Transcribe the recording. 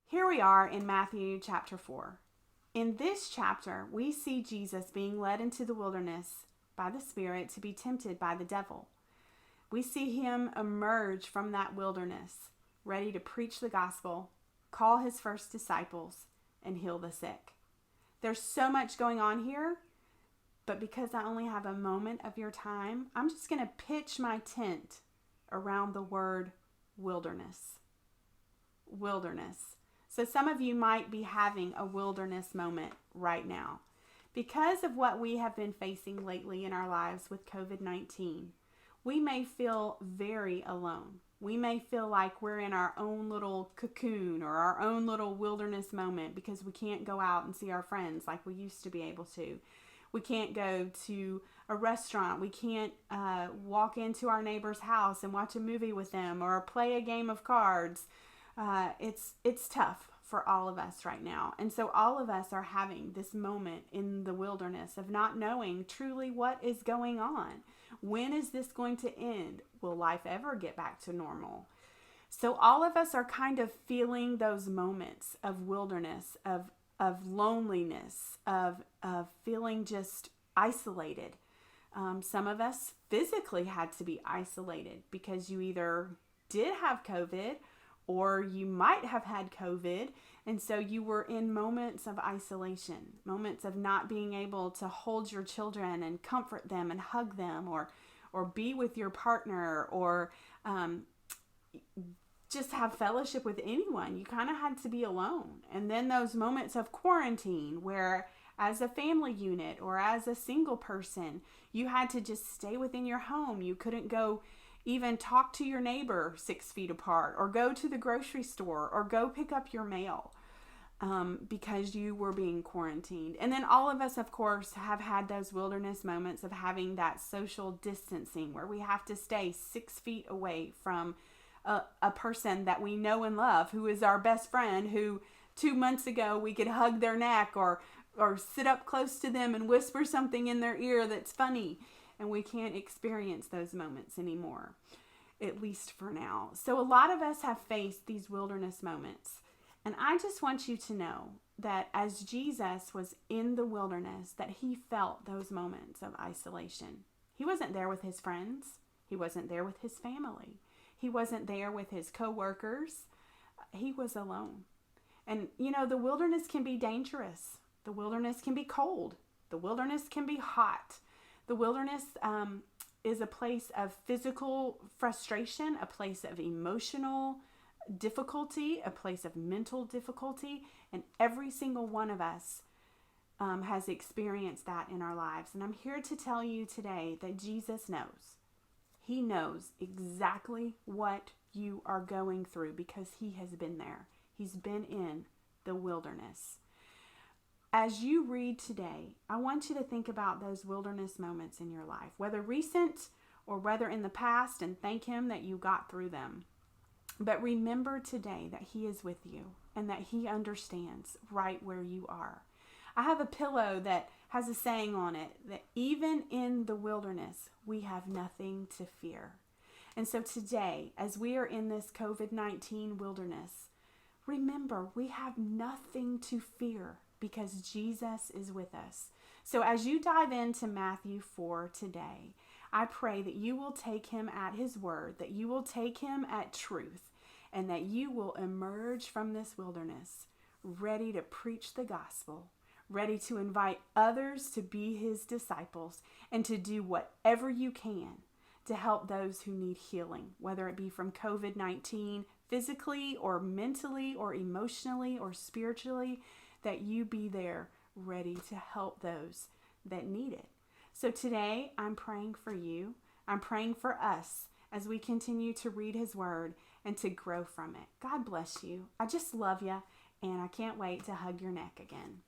Here we are in Matthew chapter 4. In this chapter, we see Jesus being led into the wilderness by the Spirit to be tempted by the devil. We see him emerge from that wilderness, ready to preach the gospel, call his first disciples, and heal the sick. There's so much going on here, but because I only have a moment of your time, I'm just going to pitch my tent around the word wilderness. Wilderness. So some of you might be having a wilderness moment right now. Because of what we have been facing lately in our lives with COVID-19, we may feel very alone. We may feel like we're in our own little cocoon or our own little wilderness moment because we can't go out and see our friends like we used to be able to. We can't go to a restaurant. We can't walk into our neighbor's house and watch a movie with them or play a game of cards. It's tough for all of us right now. And so all of us are having this moment in the wilderness of not knowing truly what is going on. When is this going to end? Will life ever get back to normal? So all of us are kind of feeling those moments of wilderness, of loneliness, of feeling just isolated. Some of us physically had to be isolated because you either did have COVID or you might have had COVID, and so you were in moments of isolation, moments of not being able to hold your children and comfort them and hug them, or be with your partner, or just have fellowship with anyone. You kind of had to be alone. And then those moments of quarantine where as a family unit or as a single person, you had to just stay within your home. You couldn't go even talk to your neighbor 6 feet apart, or go to the grocery store, or go pick up your mail because you were being quarantined. And then all of us, of course, have had those wilderness moments of having that social distancing where we have to stay 6 feet away from a person that we know and love, who is our best friend, who 2 months ago we could hug their neck or sit up close to them and whisper something in their ear that's funny. And we can't experience those moments anymore, at least for now. So a lot of us have faced these wilderness moments. And I just want you to know that as Jesus was in the wilderness, that he felt those moments of isolation. He wasn't there with his friends. He wasn't there with his family. He wasn't there with his coworkers. He was alone. And, the wilderness can be dangerous. The wilderness can be cold. The wilderness can be hot. The wilderness is a place of physical frustration, a place of emotional difficulty, a place of mental difficulty, and every single one of us has experienced that in our lives. And I'm here to tell you today that Jesus knows. He knows exactly what you are going through because he has been there. He's been in the wilderness. As you read today, I want you to think about those wilderness moments in your life, whether recent or whether in the past, and thank him that you got through them. But remember today that he is with you and that he understands right where you are. I have a pillow that has a saying on it that even in the wilderness, we have nothing to fear. And so today, as we are in this COVID-19 wilderness, remember we have nothing to fear because Jesus is with us. So as you dive into Matthew 4 today, I pray that you will take him at his word, that you will take him at truth, and that you will emerge from this wilderness ready to preach the gospel, ready to invite others to be his disciples, and to do whatever you can to help those who need healing, whether it be from COVID-19 physically or mentally or emotionally or spiritually, that you be there ready to help those that need it. So today I'm praying for you. I'm praying for us as we continue to read his word and to grow from it. God bless you. I just love you, and I can't wait to hug your neck again.